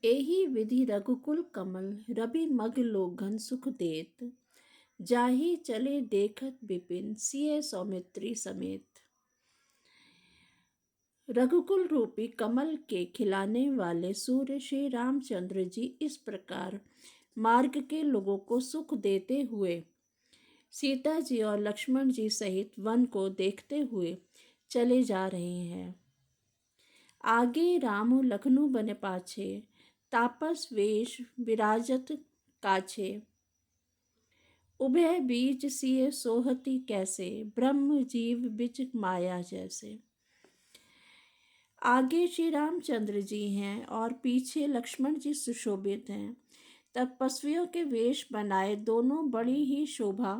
एहि विधि रघुकुल कमल रवि मग लोगन सुख देत। जाहि चले देखत विपिन सिय सौमित्री समेत। रघुकुल रूपी कमल के खिलाने वाले सूर्य श्री रामचंद्र जी इस प्रकार मार्ग के लोगों को सुख देते हुए सीता जी और लक्ष्मण जी सहित वन को देखते हुए चले जा रहे हैं। आगे राम लखनऊ बन पाछे, तापस वेश विराजत काछे। उभय बीच सिय सोहती कैसे, ब्रह्म जीव बिच माया जैसे। आगे श्री रामचंद्र जी हैं और पीछे लक्ष्मण जी सुशोभित हैं। तपस्वियों के वेश बनाए दोनों बड़ी ही शोभा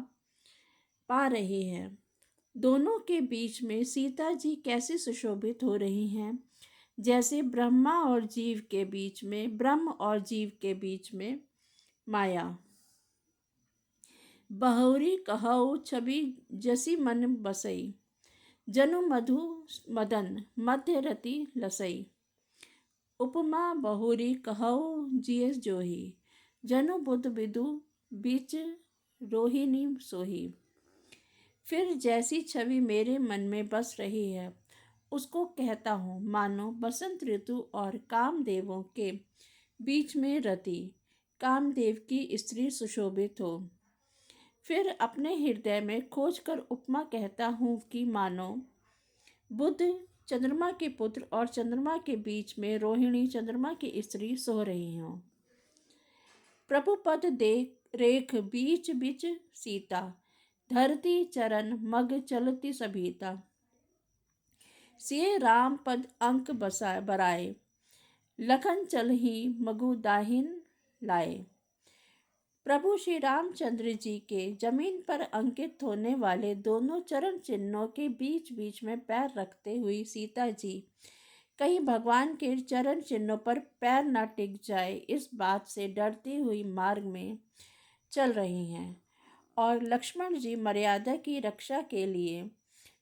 पा रहे हैं। दोनों के बीच में सीता जी कैसे सुशोभित हो रही हैं, जैसे ब्रह्म और जीव के बीच में माया। बहुरी कहौ छवि जसी मन बसई, जनु मधु मदन मध्य रति लसई। उपमा बहुरी कहौ जिय जोही, जनु बुध विदु बीच रोहिणी सोही। फिर जैसी छवि मेरे मन में बस रही है उसको कहता हूँ, मानो बसंत ऋतु और कामदेवों के बीच में रति कामदेव की स्त्री सुशोभित हो। फिर अपने हृदय में खोजकर उपमा कहता हूँ कि मानो बुध चंद्रमा के पुत्र और चंद्रमा के बीच में रोहिणी चंद्रमा की स्त्री सो रही हो। प्रभु पद देख रेख बीच बीच सीता, धरती चरण मग चलती सभीता। सिय राम पद अंक बराए, लखन चलहि मगु दाहिन लाए। प्रभु श्री रामचंद्र जी के जमीन पर अंकित होने वाले दोनों चरण चिन्हों के बीच बीच में पैर रखते हुए सीता जी कहीं भगवान के चरण चिन्हों पर पैर न टिक जाए इस बात से डरती हुई मार्ग में चल रही हैं। और लक्ष्मण जी मर्यादा की रक्षा के लिए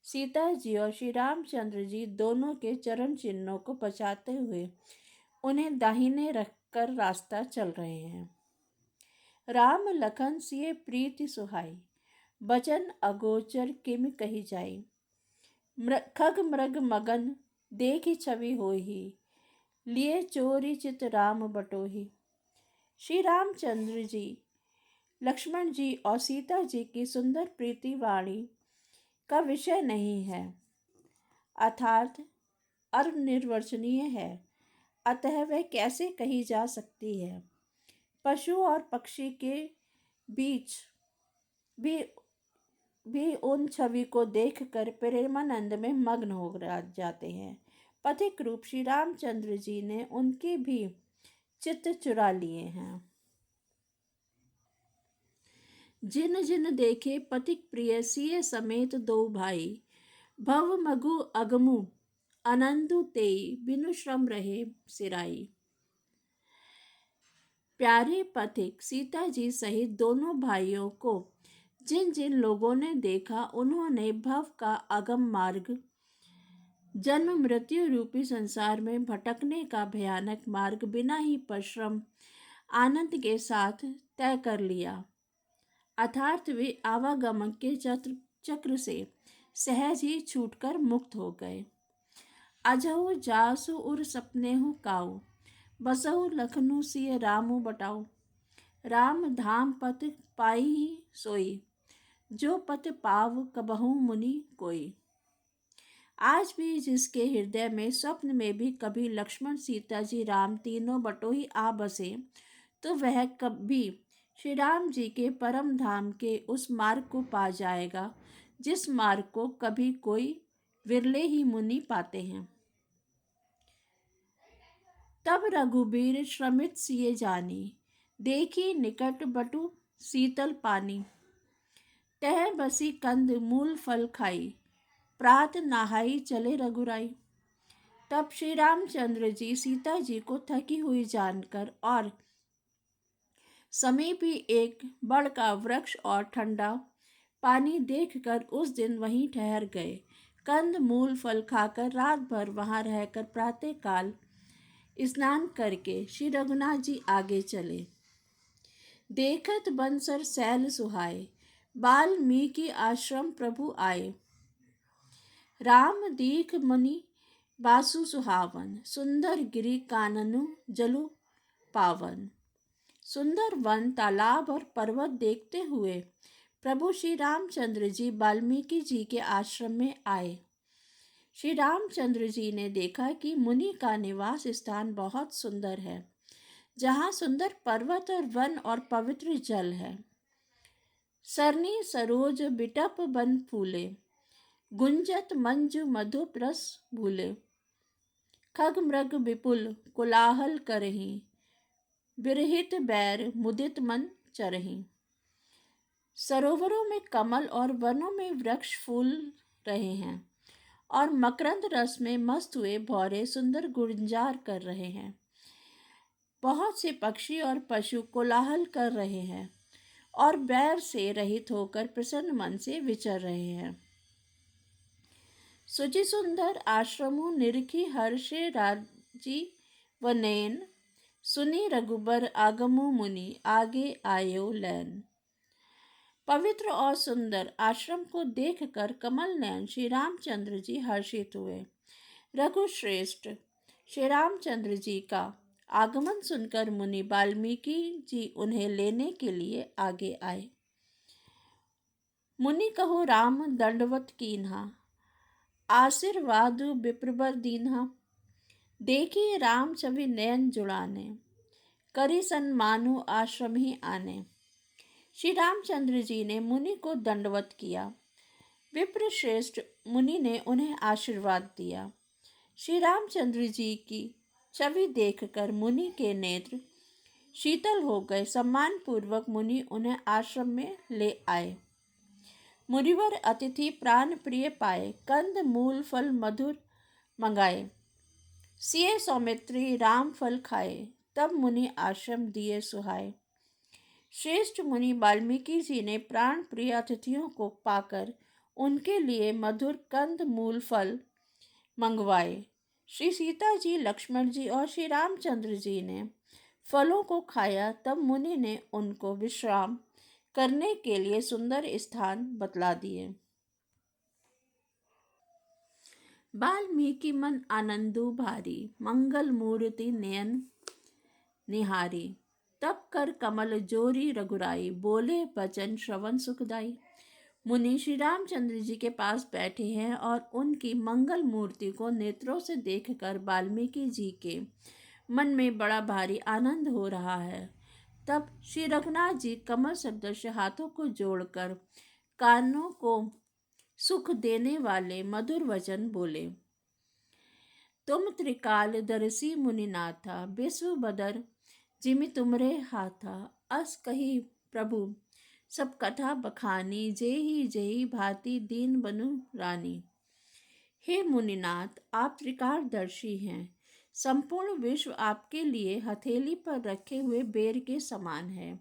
सीता जी और श्री रामचंद्र जी दोनों के चरण चिन्हों को बचाते हुए उन्हें दाहिने रखकर रास्ता चल रहे हैं। राम लखन सिय प्रीति सुहाई, बचन अगोचर किम कही जाई। खग मृग मगन देखी छवि होही, लिए चोरी चित राम बटोही। श्री रामचंद्र जी लक्ष्मण जी और सीता जी की सुंदर प्रीति वाणी का विषय नहीं है, अर्थात अनिर्वचनीय है, अतः वह कैसे कही जा सकती है। पशु और पक्षी के बीच भी उन छवि को देखकर प्रेमानंद में मग्न हो जाते हैं। पथिक रूप श्री रामचंद्र जी ने उनके भी चित्त चुरा लिए हैं। जिन जिन देखे पथिक प्रिय सिय समेत दो भाई, भव मगु अगमु अनंदु तेई, बिनु श्रम रहे सिराई। प्यारे पथिक सीता जी सहित दोनों भाइयों को जिन जिन लोगों ने देखा उन्होंने भव का अगम मार्ग, जन्म मृत्यु रूपी संसार में भटकने का भयानक मार्ग बिना ही परिश्रम आनंद के साथ तय कर लिया, अर्थात वे आवागमन के चक्र से सहज ही छूटकर मुक्त हो गए। अजहु जासु उर सपनेहु काऊ, बसहु लखनऊ सिय रामु बटाऊ। राम धाम पत पाई सोई, जो पत पाव कबहु मुनि कोई। आज भी जिसके हृदय में स्वप्न में भी कभी लक्ष्मण सीता जी राम तीनों बटोही आ बसे, तो वह कभी श्री राम जी के परम धाम के उस मार्ग को पा जाएगा जिस मार्ग को कभी कोई विरले ही मुनि पाते हैं। तब रघुबीर श्रमित सिए जानी, देखी निकट बटु शीतल पानी। तह बसी कंद मूल फल खाई, प्रात नहाई चले रघुराई। तब श्री रामचंद्र जी सीता जी को थकी हुई जानकर और समीप ही एक बड़ का वृक्ष और ठंडा पानी देखकर उस दिन वहीं ठहर गए। कंद मूल फल खाकर रात भर वहां रहकर प्रातःकाल स्नान करके श्री रघुनाथ जी आगे चले। देखत बंसर सैल सुहाए, वाल्मीकि आश्रम प्रभु आए। राम दीख मुनि बासु सुहावन, सुंदर गिरि काननु जलु पावन। सुंदर वन, तालाब और पर्वत देखते हुए प्रभु श्री रामचंद्र जी वाल्मीकि जी के आश्रम में आए। श्री रामचंद्र जी ने देखा कि मुनि का निवास स्थान बहुत सुंदर है, जहाँ सुंदर पर्वत और वन और पवित्र जल है। सरनी सरोज बिटप बन फूले, गुंजत मंजु मधु रस भूले। खग मृग विपुल कोलाहल करहीं, विरहित बैर मुदित मन चरहीं। सरोवरों में कमल और वनों में वृक्ष फूल रहे हैं और मकरंद रस में मस्त हुए भौरे सुंदर गुंजार कर रहे हैं। बहुत से पक्षी और पशु कोलाहल कर रहे हैं और बैर से रहित होकर प्रसन्न मन से विचर रहे हैं। सुचि सुंदर आश्रमों निरखी हर्षे राजी व नयन, सुनी रघुबर आगमु मुनि आगे आयो लैन। पवित्र और सुंदर आश्रम को देखकर कमल नयन श्री रामचंद्र जी हर्षित हुए। रघुश्रेष्ठ श्री रामचंद्र जी का आगमन सुनकर मुनि वाल्मीकि जी उन्हें लेने के लिए आगे आए। मुनि कहो राम दंडवत कीन्हा, आशीर्वाद विप्रवर दीन्हा। देखिए राम छवि नयन जुड़ाने, करी सन्मानु आश्रम ही आने। श्री रामचंद्र जी ने मुनि को दंडवत किया। विप्र श्रेष्ठ मुनि ने उन्हें आशीर्वाद दिया। श्री रामचंद्र जी की छवि देखकर मुनि के नेत्र शीतल हो गए। सम्मान पूर्वक मुनि उन्हें आश्रम में ले आए। मुनिवर अतिथि प्राण प्रिय पाए, कंद मूल फल मधुर मंगाए। सिए सौमित्री राम फल खाए, तब मुनि आश्रम दिए सुहाए। श्रेष्ठ मुनि वाल्मीकि जी ने प्राण प्रिय अतिथियों को पाकर उनके लिए मधुर कंद मूल फल मंगवाए। श्री सीता जी, लक्ष्मण जी और श्री रामचंद्र जी ने फलों को खाया। तब मुनि ने उनको विश्राम करने के लिए सुंदर स्थान बतला दिए। वाल्मीकि मन आनंदु भारी, मंगल मूर्ति नयन निहारी। तब कर कमल जोरी रघुराई, बोले वचन श्रवण सुखदाई। मुनि श्री रामचंद्र जी के पास बैठे हैं और उनकी मंगल मूर्ति को नेत्रों से देखकर वाल्मीकि जी के मन में बड़ा भारी आनंद हो रहा है। तब श्री रघुनाथ जी कमल सदृश हाथों को जोड़कर कानों को सुख देने वाले मधुर वचन बोले। तुम त्रिकाल दर्शी मुनिनाथा, विश्व बदर जिमि तुमरे हाथा। अस कही प्रभु सब कथा बखानी, जेहि भांति दीन बनु रानी। हे मुनिनाथ, आप त्रिकालदर्शी हैं। संपूर्ण विश्व आपके लिए हथेली पर रखे हुए बेर के समान है।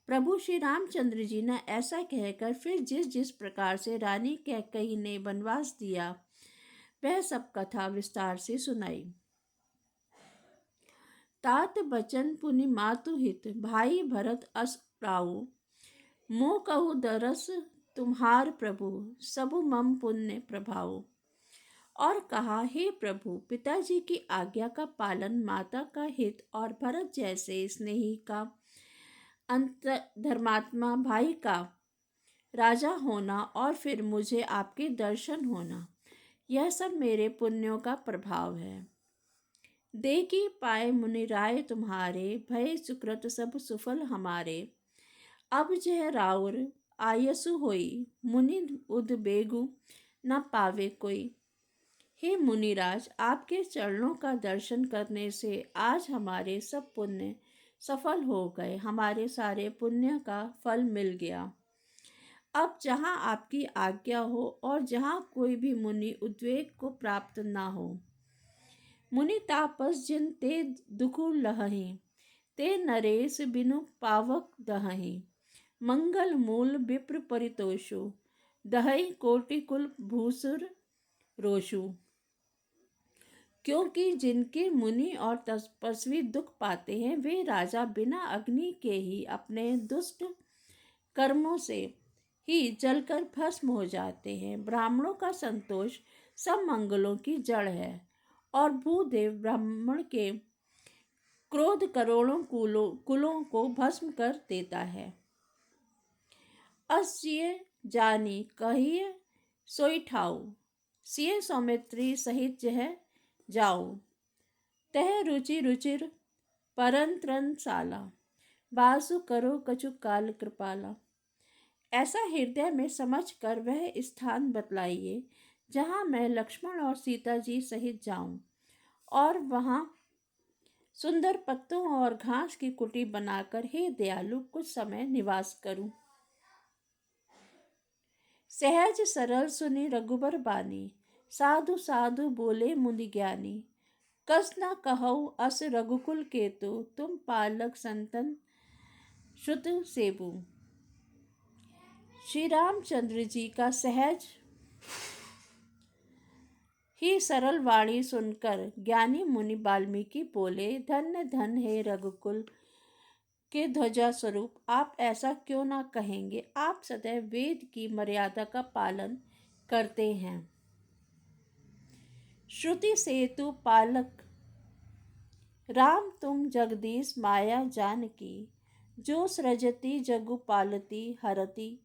प्रभु श्री रामचंद्र जी ने ऐसा कहकर फिर जिस जिस प्रकार से रानी कैकेयी ने वनवास दिया, वह सब कथा विस्तार से सुनाई। तात बचन पुनि मातु हित, भाई भरत अस प्राऊ। मोह कहु दरस तुम्हार प्रभु, सबु मम पुण्य प्रभाव। और कहा, हे प्रभु, पिताजी की आज्ञा का पालन, माता का हित और भरत जैसे स्नेही का अंत धर्मात्मा भाई का राजा होना और फिर मुझे आपके दर्शन होना, यह सब मेरे पुण्यों का प्रभाव है। देखी पाए मुनि राय तुम्हारे, भय सुकृत सब सुफल हमारे। अब जह राउर आयसु होई, मुनि उद्बेगु न पावे कोई। हे मुनिराज, आपके चरणों का दर्शन करने से आज हमारे सब पुण्य सफल हो गए। हमारे सारे पुण्य का फल मिल गया। अब जहाँ आपकी आज्ञा हो और जहाँ कोई भी मुनि उद्वेग को प्राप्त ना हो। मुनि तापस जिन ते दुखु लहहि, ते नरेश बिनु पावक दहहि। मंगल मूल विप्र परितोषु, दहई कोटि कुल भूसुर रोषु। क्योंकि जिनके मुनि और तपस्वी दुख पाते हैं वे राजा बिना अग्नि के ही अपने दुष्ट कर्मों से ही जलकर भस्म हो जाते हैं। ब्राह्मणों का संतोष सब मंगलों की जड़ है और भूदेव ब्राह्मण के क्रोध करोड़ों कुलों को भस्म कर देता है। अस जिए जानी कहिए सोई ठाऊ, सिए सौमित्री सहित जह जाओ, तह रुचि रुचिर परंतरन साला, बासु करो कछु काल कृपाला। ऐसा हृदय में समझकर वह स्थान बतलाइए जहाँ मैं लक्ष्मण और सीता जी सहित जाऊं और वहाँ सुंदर पत्तों और घास की कुटी बनाकर हे दयालु कुछ समय निवास करूं। सहज सरल सुनी रघुबर बानी, साधु साधु बोले मुनि ज्ञानी, कस न कहौ अस रघुकुल केतु, तुम पालक संतन श्रुत सेबु। श्री रामचंद्र जी का सहज ही सरल वाणी सुनकर ज्ञानी मुनि वाल्मीकि बोले, धन्य धन हे रघुकुल के ध्वजा स्वरूप, आप ऐसा क्यों ना कहेंगे। आप सदैव वेद की मर्यादा का पालन करते हैं। श्रुति सेतु पालक राम तुम जगदीश माया जानकी, जो सृजति जगु पालती हरति,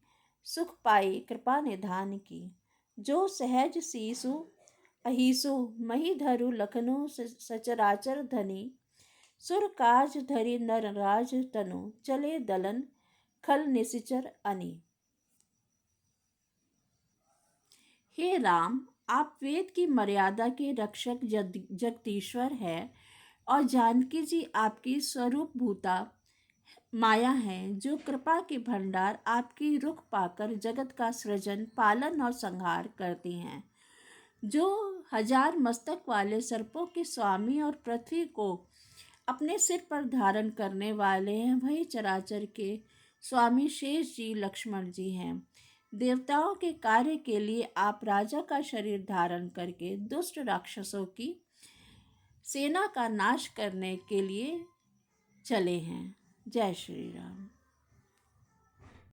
सुख पाई कृपा निधान की। जो सहज सीसु अहिसु मही धरु लखनु सचराचर धनी, सुर काज धरि नर राज तनु, चले दलन खल निशिचर अनि। हे राम, आप वेद की मर्यादा के रक्षक जगदीश्वर है और जानकी जी आपकी स्वरूप भूता माया है, जो कृपा के भंडार आपकी रुख पाकर जगत का सृजन पालन और संहार करती हैं। जो 1000 मस्तक वाले सर्पों के स्वामी और पृथ्वी को अपने सिर पर धारण करने वाले हैं, वही चराचर के स्वामी शेष जी लक्ष्मण जी हैं। देवताओं के कार्य के लिए आप राजा का शरीर धारण करके दुष्ट राक्षसों की सेना का नाश करने के लिए चले हैं। जय श्री राम।